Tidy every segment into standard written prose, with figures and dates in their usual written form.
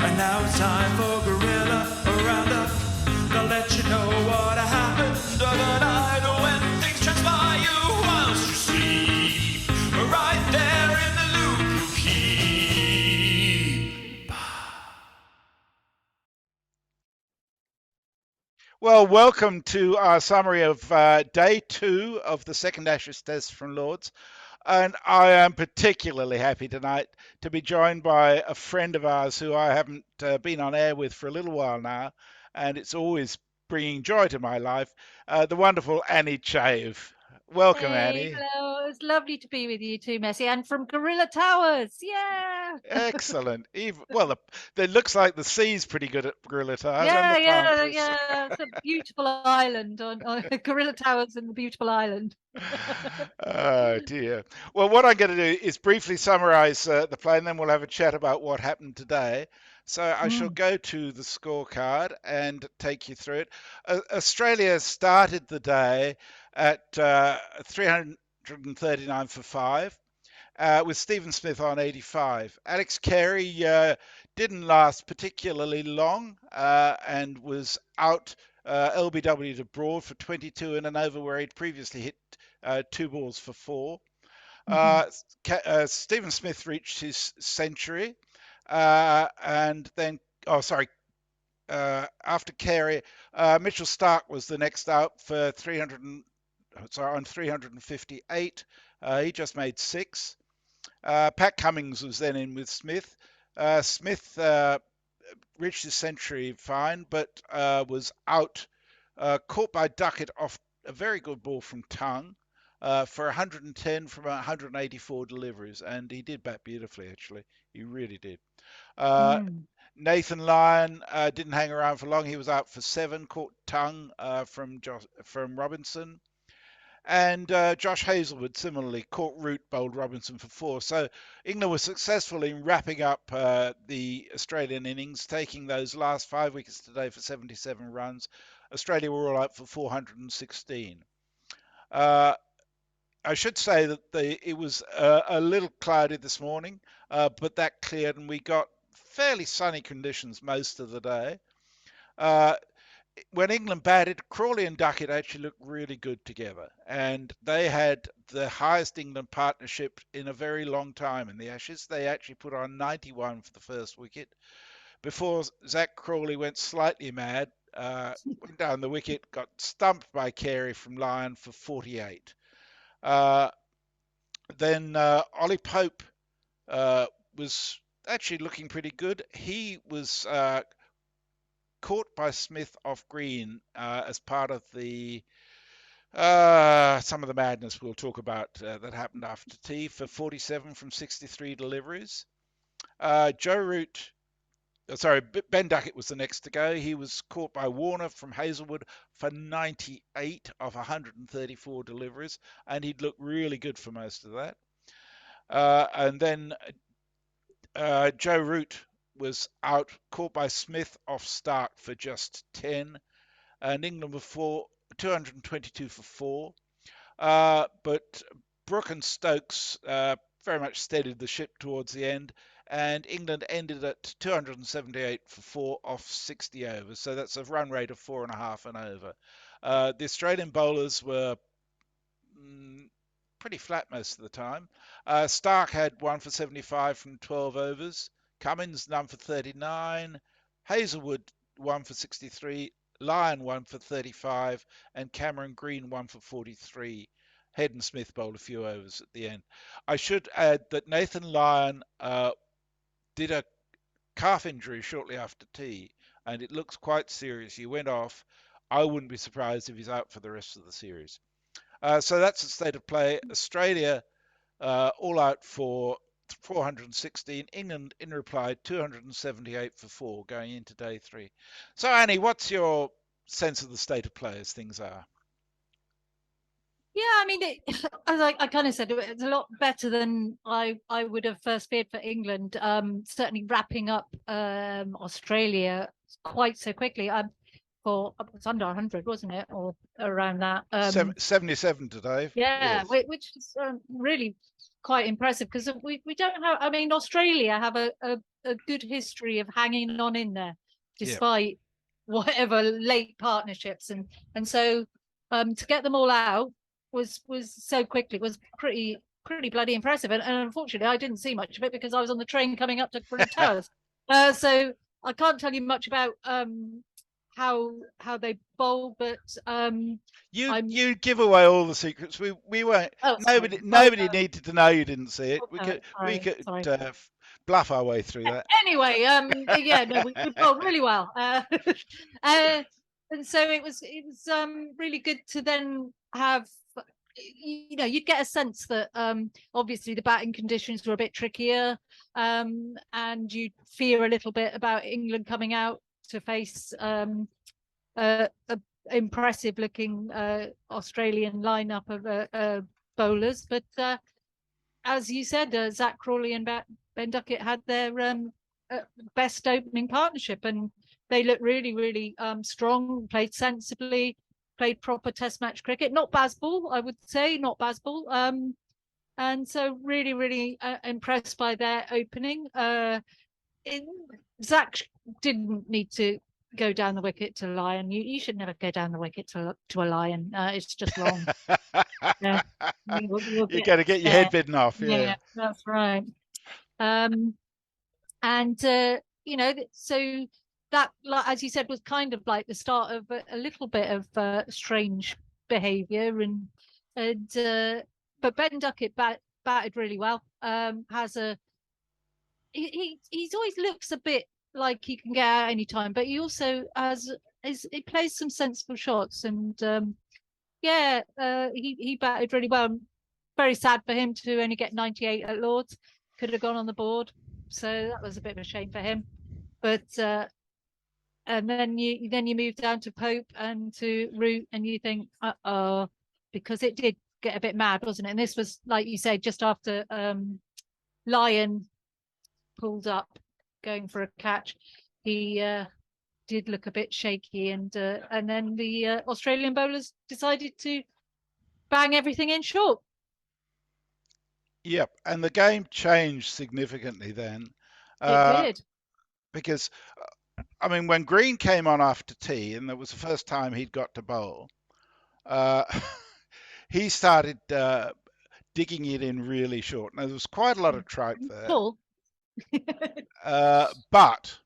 And now it's time for Guerilla Roundup. They'll let you know what happened overnight when things transpire you whilst you sleep. Right there in the loop you keep. Well, welcome to our summary of day 2 of the second Ashes Test from Lords. And I am particularly happy tonight to be joined by a friend of ours who I haven't been on air with for a little while now. And it's always bringing joy to my life, the wonderful Annie Chave. Welcome, Hey, Annie. hello. It's lovely to be with you too, Messi, and from Guerilla Towers. Yeah. Excellent. Well, it looks like the sea's pretty good at Guerilla Towers and the Yeah, palm yeah, trees. yeah. It's a beautiful island on Guerilla Towers and the beautiful island. Oh dear. Well, what I'm going to do is briefly summarize the play, and then we'll have a chat about what happened today. So I shall Mm. go to the scorecard and take you through it. Australia started the day at 339 for 5. With Stephen Smith on 85. Alex Carey didn't last particularly long and was out LBW to Broad for 22 in an over where he'd previously hit 2 balls for 4. Mhm. Stephen Smith reached his century and then, after Carey, Mitchell Starc was the next out for 358. He just made 6. Pat Cummings was then in with Smith. Smith reached his century fine, but was out, caught by Duckett off a very good ball from Tongue for 110 from 184 deliveries, and he did bat beautifully. Actually, he really did. Uh, Mm. Nathan Lyon didn't hang around for long. He was out for 7, caught Tongue from Robinson. And Josh Hazlewood similarly caught Root, bowled Robinson for 4. So England was successful in wrapping up the Australian innings, taking those last 5 wickets today for 77 runs. Australia were all out for 416. Uh, I should say that it was a little cloudy this morning, but that cleared and we got fairly sunny conditions most of the day. Uh, when England batted, Crawley and Duckett actually looked really good together, and they had the highest England partnership in a very long time in the Ashes. They actually put on 91 for the first wicket before Zach Crawley went slightly mad, went down the wicket, got stumped by Carey from Lyon for 48. Uh, then Ollie Pope was actually looking pretty good. He was caught by Smith off green as part of the some of the madness we'll talk about that happened after tea for 47 from 63 deliveries. Joe Root, sorry, Ben Duckett was the next to go. He was caught by Warner from Hazlewood for 98 of 134 deliveries, and he'd looked really good for most of that. And then Joe Root was out, caught by Smith off Starc for just 10, and England were 222 for 4. But Brooke and Stokes very much steadied the ship towards the end, and England ended at 278 for 4 off 60 overs. So that's a run rate of 4.5 and over. The Australian bowlers were pretty flat most of the time. Starc had 1 for 75 from 12 overs. Cummins none for 39. Hazlewood 1 for 63. Lyon 1 for 35. And Cameron Green 1 for 43. Head and Smith bowled a few overs at the end. I should add that Nathan Lyon did a calf injury shortly after tea, and it looks quite serious. He went off. I wouldn't be surprised if he's out for the rest of the series. So that's the state of play. Australia all out for 416. England in reply 278 for 4 going into day 3. So Annie, what's your sense of the state of play as things are? Yeah, I mean, as I kind of said, it's a lot better than I would have first feared for England. Certainly wrapping up Australia quite so quickly. For it was under 100, wasn't it, or around that? 77 today. Yeah, Yes. which is really quite impressive because we don't have. I mean, Australia have a a good history of hanging on in there Yep. despite whatever late partnerships, and so to get them all out was so quickly was pretty bloody impressive. And unfortunately, I didn't see much of it because I was on the train coming up to Brilliant Towers. So I can't tell you much about how they bowl, but you give away all the secrets. We won't. Oh, Nobody sorry. nobody needed to know you didn't see it. We could Sorry. bluff our way through that. Anyway, yeah, no, we bowled really well. And so it was really good to then have, you'd get a sense that obviously the batting conditions were a bit trickier, and you'd fear a little bit about England coming out to face a impressive looking Australian lineup of bowlers. But as you said, Zach Crawley and Ben Duckett had their best opening partnership, and they looked really, really strong, played sensibly, played proper Test match cricket. Not Bazball, I would say, not Bazball. And so really, really impressed by their opening. Zach didn't need to go down the wicket to Lion. You should never go down the wicket to a Lion. It's just wrong. Yeah. You're going to get your head bitten off. Yeah, that's right. And so that, as you said, was kind of like the start of a little bit of strange behaviour, but Ben Duckett batted really well. He's always looks a bit like he can get out any time, but he also he plays some sensible shots, and he batted really well. Very sad for him to only get 98 at Lords. Could have gone on the board, so that was a bit of a shame for him. But and then you move down to Pope and to Root, and you think, because it did get a bit mad, wasn't it? And this was, like you said, just after Lion pulled up going for a catch. He did look a bit shaky, and then the Australian bowlers decided to bang everything in short. Yep, and the game changed significantly then. It did. Because, I mean, when Green came on after tea, and that was the first time he'd got to bowl, he started digging it in really short. Now, there was quite a lot of tripe there. Cool. But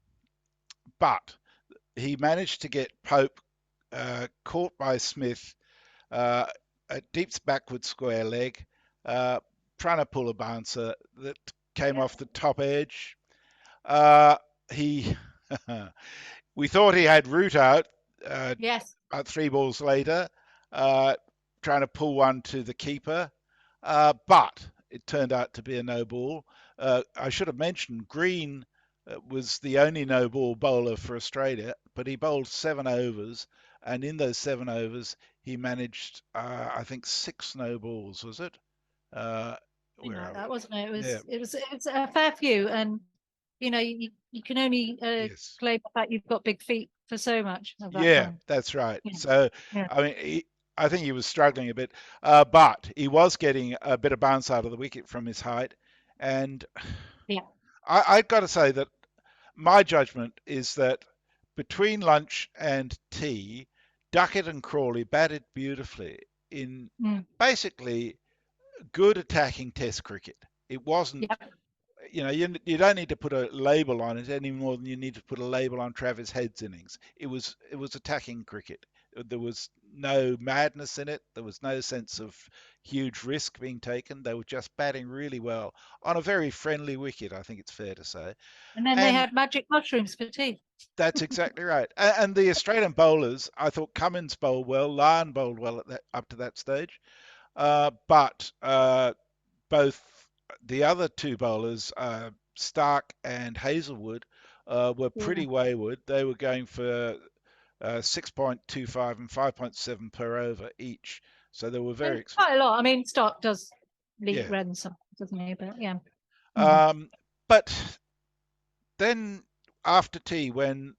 he managed to get Pope caught by Smith at deeps backward square leg, trying to pull a bouncer that came off the top edge. We thought he had Root out. Yes. About 3 balls later, trying to pull one to the keeper, but it turned out to be a no ball. I should have mentioned Green was the only no ball bowler for Australia, but he bowled 7 overs, and in those 7 overs he managed, I think, 6 no balls. Was it? That wasn't it. It was a fair few, and you can only claim the fact you've got big feet for so much of that time. That's right. Yeah. So I mean, I think he was struggling a bit, but he was getting a bit of bounce out of the wicket from his height, and I've got to say that my judgment is that between lunch and tea, Duckett and Crawley batted beautifully in basically good attacking Test cricket. It wasn't, you don't need to put a label on it any more than you need to put a label on Travis Head's innings. It was attacking cricket. There was no madness in it. There was no sense of huge risk being taken. They were just batting really well on a very friendly wicket, I think it's fair to say. And then they had magic mushrooms for tea. That's exactly right. And the Australian bowlers, I thought Cummins bowled well, Lyon bowled well up to that stage. But both the other 2 bowlers, Stark and Hazelwood, were pretty wayward. They were going for 6.25 and 5.7 per over each. So they were very quite a lot. I mean, Stark does lead runs, doesn't he? But but then after tea, when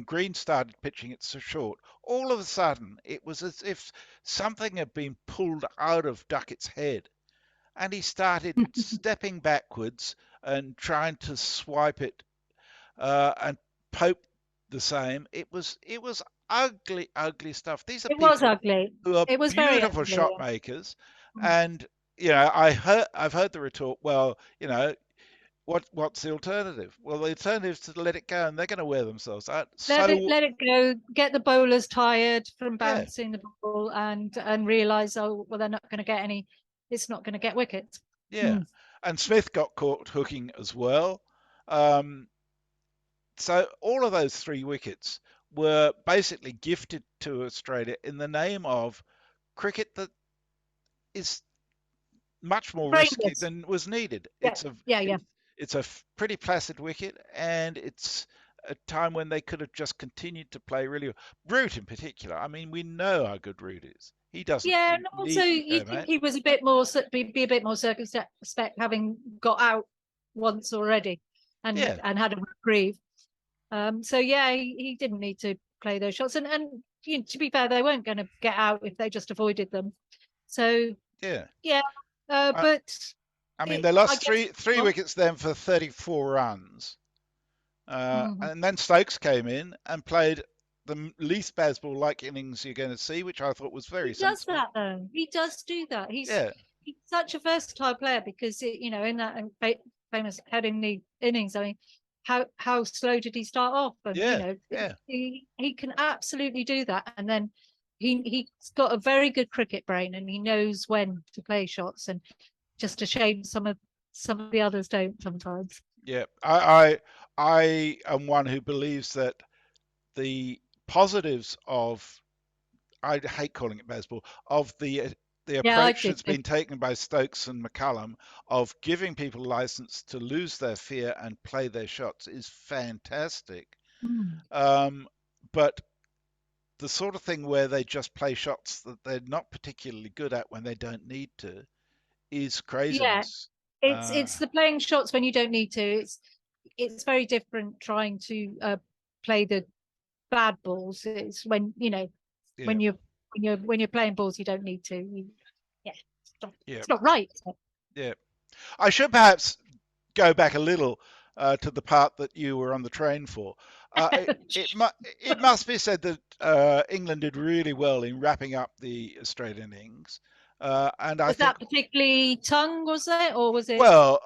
Green started pitching it so short, all of a sudden it was as if something had been pulled out of Duckett's head. and he started stepping backwards and trying to swipe it and Pope the same. It was ugly, ugly stuff. These are It was people ugly. who are It was very beautiful ugly. shot makers, Mm. and I've heard the retort. Well, what's the alternative? Well, the alternative is to let it go, and they're going to wear themselves out. So Let it go. Get the bowlers tired from yeah, bouncing the ball, and realise, oh well, they're not going to get any. It's not going to get wickets. yeah. Mm. And Smith got caught hooking as well. Um, so all of those 3 wickets were basically gifted to Australia in the name of cricket that is much more risky Brainless. than was needed. Yeah, yeah. It's a pretty placid wicket, and it's a time when they could have just continued to play really well. Root in particular. I mean, we know how good Root is. He doesn't Yeah, and also need to you go, think mate. he was a bit more be a bit more circumspect, having got out once already, Yeah, and had a reprieve. So yeah, he didn't need to play those shots, and to be fair, they weren't going to get out if they just avoided them. So yeah. yeah, I, but I mean, they I lost guess three wickets then for 34 runs. Mhm. And then Stokes came in and played the least Bazball like innings you're going to see, which I thought was very He does sensible. that though. He does do that. Yeah, He's such a versatile player because in that famous head in the innings. I mean, how slow did he start off? And yeah, yeah, he can absolutely do that. And then he's got a very good cricket brain, and he knows when to play shots. And just a shame some of the others don't sometimes. yeah. I am one who believes that the positives of, I hate calling it baseball, of the Yeah, I approach do that's too. been taken by Stokes and McCullum of giving people license to lose their fear and play their shots is fantastic. Mm. Um, but the sort of thing where they just play shots that they're not particularly good at when they don't need to is Yeah, craziness. it's the playing shots when you don't need to. It's very different trying to play the bad balls. It's when Yeah, when you're when you're playing balls you don't need to. Yeah, yeah, it's not right. Is it? yeah. I should perhaps go back a little to the part that you were on the train for. It must be said that England did really well in wrapping up the Australian innings. And I Was think, that particularly Tongue, was it, or was it well,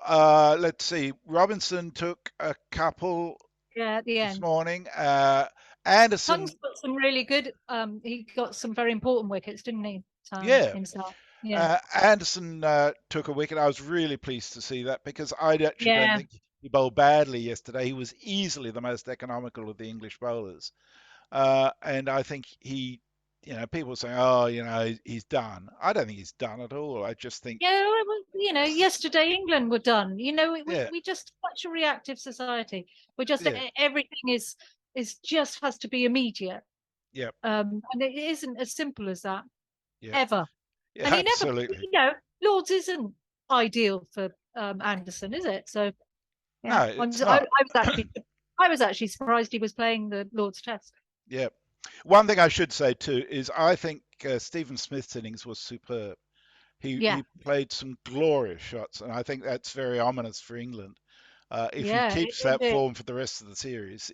let's see. Robinson took a couple yeah at the this end? morning. Anderson, Tongue's got some really good. He got some very important wickets, didn't he? yeah, Himself. Yeah, Anderson took a wicket. I was really pleased to see that because I actually don't yeah, think he bowled badly yesterday. He was easily the most economical of the English bowlers. And I think people say, oh, he's done. I don't think he's done at all. I just think, yeah. Well, yesterday England were done. yeah, We just such a reactive society. We're just yeah, everything is just has to be immediate. yeah, And it isn't as simple as that yeah, ever. yeah, And he never, absolutely. Lords isn't ideal for Anderson, is it? So yeah, No, it's not. I was actually surprised he was playing the Lords Test. Yeah. One thing I should say too is I think Stephen Smith's innings was superb. Yeah, He played some glorious shots, and I think that's very ominous for England. If he yeah, keeps it that is. form for the rest of the series,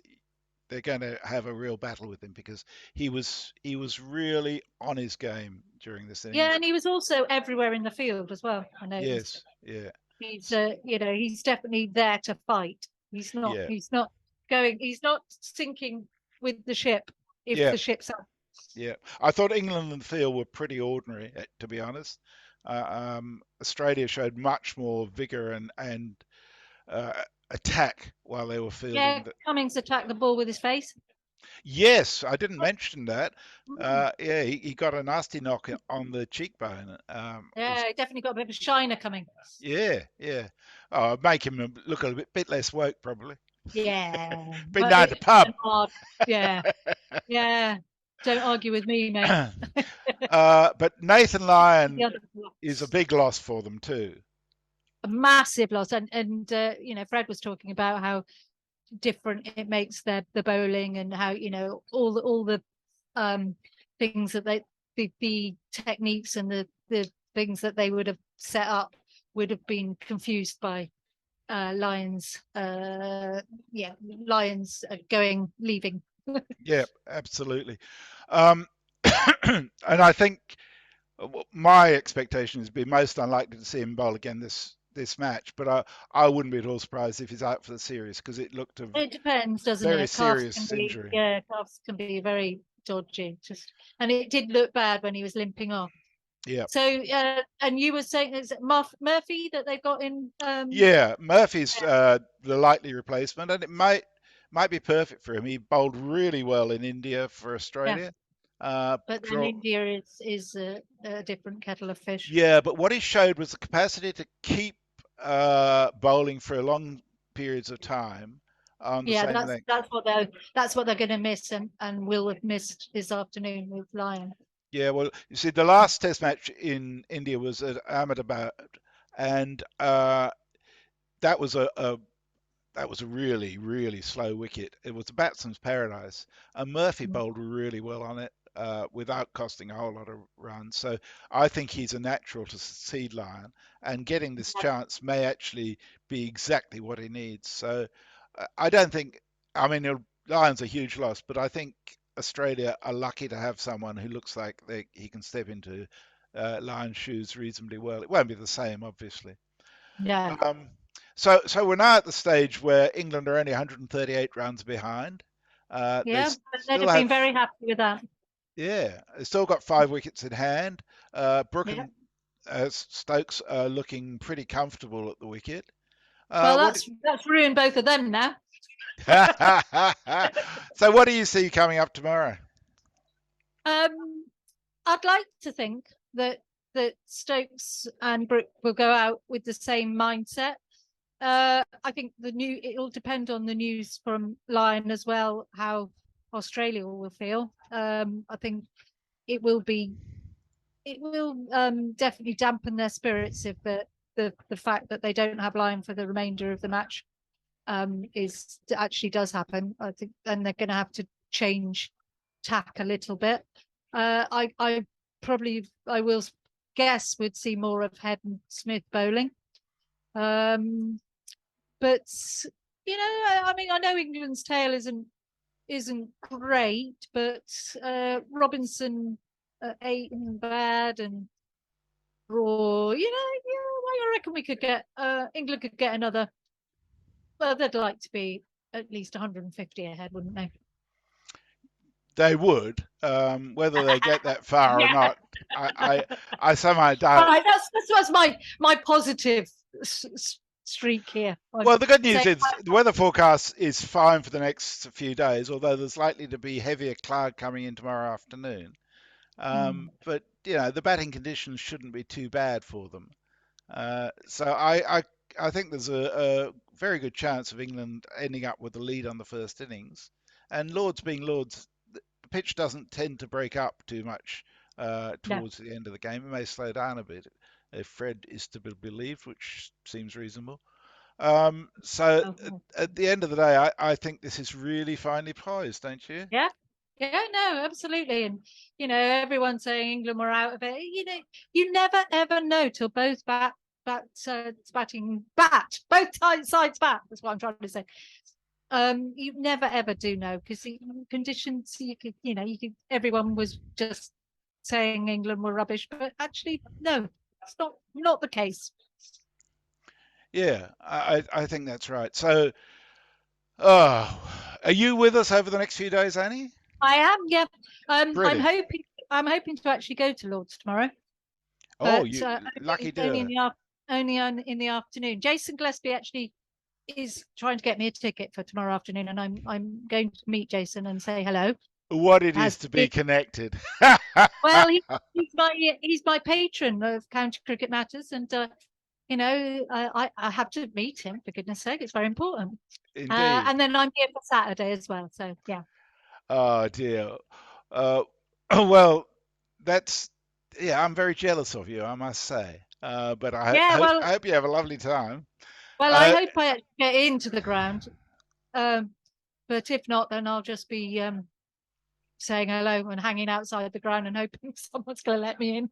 they're going to have a real battle with him because he was really on his game during this Yeah, innings. and he was also everywhere in the field as well. I noticed. Yes, yeah, He's definitely there to fight. yeah, He's not sinking with the ship if yeah, the ship's up. yeah. I thought England and the field were pretty ordinary, to be honest. Australia showed much more vigor and uh, attack while they were Yeah, fielding. Cummings attacked the ball with his face. Yes, I didn't mention that. Mm. Yeah, he got a nasty knock on the cheekbone. Yeah, he definitely got a bit of a shiner coming. Yeah, yeah. Oh, make him look a bit less woke, probably. Yeah, Been down to it's pub. hard. Yeah, yeah. Don't argue with me, mate. But Nathan The Lyon other is a blocks. big loss for them too. A massive loss, and Fred was talking about how different it makes the bowling, and how all the um things that the techniques and the things that they would have set up would have been confused by Lions. Lions leaving. Yeah, absolutely. Um, and I think my expectation is be most unlikely to see him bowl again this match, but I wouldn't be at all surprised if he's out for the series because it looked a It depends, doesn't very it? Calves serious can be, injury. calves can be very dodgy. And it did look bad when he was limping off. Yeah. So, and you were saying is it Murphy that they've got in? Yeah, Murphy's the likely replacement, and it might be perfect for him. He bowled really well in India for Australia. But then India is a different kettle of fish. Yeah, but what he showed was the capacity to keep bowling for long periods of time on the same length. That's what they're going to miss, and will have missed this afternoon with Lion. Yeah, well, you see, the last Test match in India was at Ahmedabad, and that was a really, really slow wicket. It was a batsman's paradise, and Murphy bowled really well on it without costing a whole lot of runs. So I think he's a natural to succeed Lyon, and getting this chance may actually be exactly what he needs. So I don't think, I mean, Lyon's a huge loss, but I think Australia are lucky to have someone who looks like he can step into Lyon's shoes reasonably well. It won't be the same, obviously. Yeah. So we're now at the stage where England are only 138 runs behind. They'd have been very happy with that. Yeah, they've still got 5 wickets in hand. Brooke and Stokes are looking pretty comfortable at the wicket. Well, that's ruined both of them now. So what do you see coming up tomorrow? I'd like to think that Stokes and Brooke will go out with the same mindset. I think it'll depend on the news from Lyon as well, how Australia will feel. I think it will definitely dampen their spirits if the fact that they don't have Lyon for the remainder of the match actually does happen. I think, and they're going to have to change tack a little bit. I will guess we'd see more of Head and Smith bowling. But I mean, I know England's tail isn't great, but Robinson 8 and bad and Raw, I reckon we could get England could get another. Well, they'd like to be at least 150 ahead, wouldn't they? They would. Whether they get that far or not, I somehow doubt. Right, that's my positive streak here. Well, the good news is the weather forecast is fine for the next few days, although there's likely to be heavier cloud coming in tomorrow afternoon. But the batting conditions shouldn't be too bad for them. So I think there's a very good chance of England ending up with the lead on the first innings. And Lords being Lords, the pitch doesn't tend to break up too much towards the end of the game. It may slow down a bit if Fred is to be believed, which seems reasonable. So at the end of the day, I think this is really finely poised, don't you? Yeah. Yeah, no, absolutely. And, everyone's saying England were out of it. You never, ever know till both both sides bat. That's what I'm trying to say. You never, ever do know because the conditions, everyone was just saying England were rubbish, but actually, no, it's not the case. Yeah, I think that's right. So, are you with us over the next few days, Annie? I am, yeah. I'm hoping to actually go to Lords tomorrow. Oh, you lucky girl. Only in the afternoon. Jason Gillespie actually is trying to get me a ticket for tomorrow afternoon, and I'm going to meet Jason and say hello. What it is to be connected. Well, he's my patron of County Cricket Matters, and I have to meet him, for goodness sake. It's very important. Indeed. And then I'm here for Saturday as well. So yeah. Oh dear. Well, I'm very jealous of you, I must say. But I hope you have a lovely time. Well, I hope I get into the ground. But if not, then I'll just be saying hello and hanging outside the ground and hoping someone's going to let me in.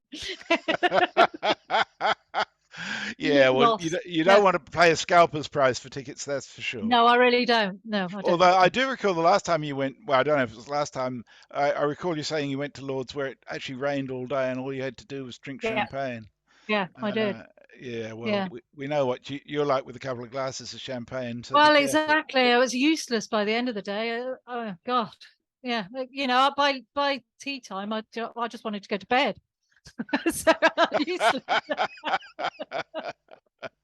Yeah, well, Lost. you Yeah. don't want to pay a scalper's price for tickets, that's for sure. No, I really don't. No, I don't. Although I do recall the last time you went, well, I don't know if it was last time, I recall you saying you went to Lord's where it actually rained all day and all you had to do was drink Yeah. champagne. Yeah, I did. Yeah, well, Yeah. we know what you're like with a couple of glasses of champagne, so be Well, careful. exactly. I was useless by the end of the day. Oh God. Yeah. By tea time, I just wanted to go to bed. So useless.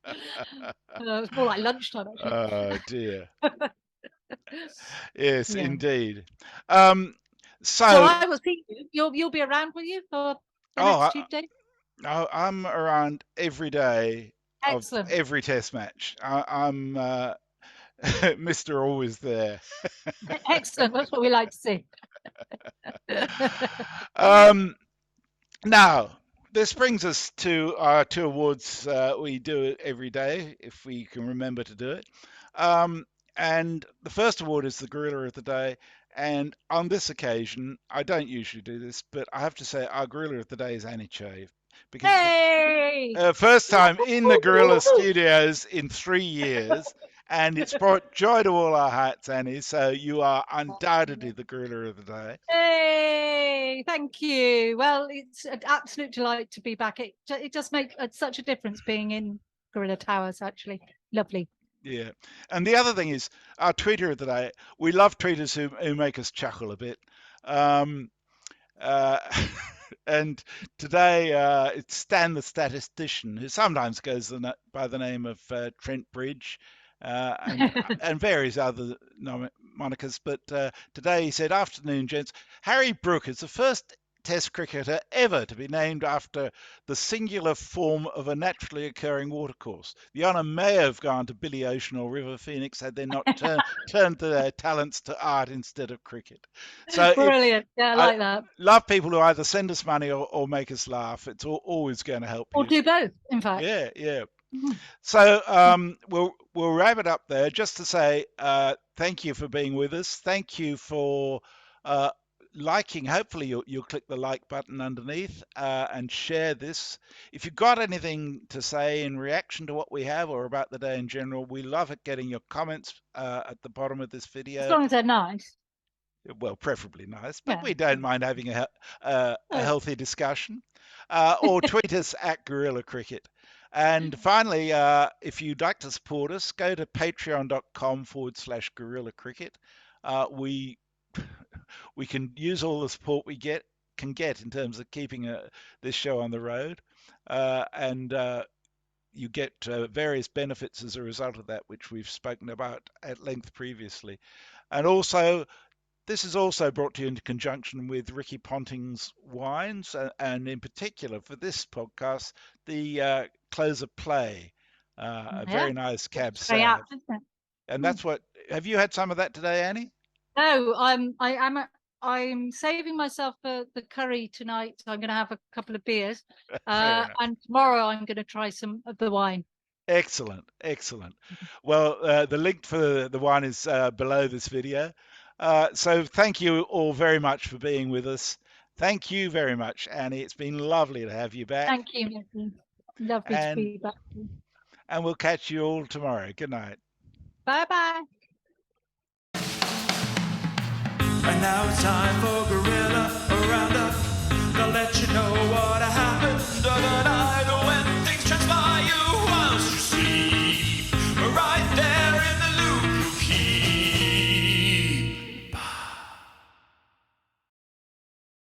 It was more like lunchtime, actually. Oh dear. Yes, Yeah. indeed. So So, I will see you. You'll be around, will you, for the oh, next 2 days? I'm around every day of Excellent. every test match. I'm Mr. Always there. Excellent. That's what we like to see. Now, this brings us to our two awards we do every day, if we can remember to do it. And the first award is the Guerilla of the Day. And on this occasion, I don't usually do this, but I have to say our Guerilla of the Day is Annie Chave. Because Hey! it's the first time in the Guerilla studios in 3 years. And it's brought joy to all our hearts, Annie. So you are undoubtedly the Guerilla of the Day. Hey, thank you. Well, it's an absolute delight to be back. It does make such a difference being in Gorilla Towers, actually. Lovely. Yeah. And the other thing is our tweeter of the day. We love tweeters who make us chuckle a bit. Um, uh, and today it's Stan the Statistician, who sometimes goes by the name of Trent Bridge and various other monikers. But today he said, "Afternoon, gents. Harry Brook is the first Test cricketer ever to be named after the singular form of a naturally occurring watercourse. The honour may have gone to Billy Ocean or River Phoenix had they not turned their talents to art instead of cricket." So Brilliant. Yeah, I I like that. love people who either send us money or make us laugh. It's always going to help Or you. do both, in fact. Yeah, yeah. Mhm. So we'll wrap it up there. Just to say thank you for being with us. Thank you for liking. Hopefully you'll click the like button underneath and share this. If you've got anything to say in reaction to what we have or about the day in general, we love it getting your comments at the bottom of this As video. long as they're nice. Well, preferably nice, but Yeah. we don't mind having a Oh. healthy discussion. Or tweet us at Guerilla Cricket. And finally, if you'd like to support us, go to patreon.com/Guerilla Cricket. We can use all the support we can get in terms of keeping this show on the road, and you get various benefits as a result of that, which we've spoken about at length previously. And also, this is also brought to you in conjunction with Ricky Ponting's wines, and in particular for this podcast, the Closer Play, a very nice Cab Very Sav. apt, isn't it? And that's what. Have you had some of that today, Annie? No, I'm saving myself for the curry tonight. So I'm going to have a couple of beers, and tomorrow I'm going to try some of the wine. Excellent, excellent. Well, the link for the wine is below this video. So thank you all very much for being with us. Thank you very much, Annie. It's been lovely to have you back. Thank you, Nicky. Lovely to be back. And we'll catch you all tomorrow. Good night. Bye-bye. And now it's time for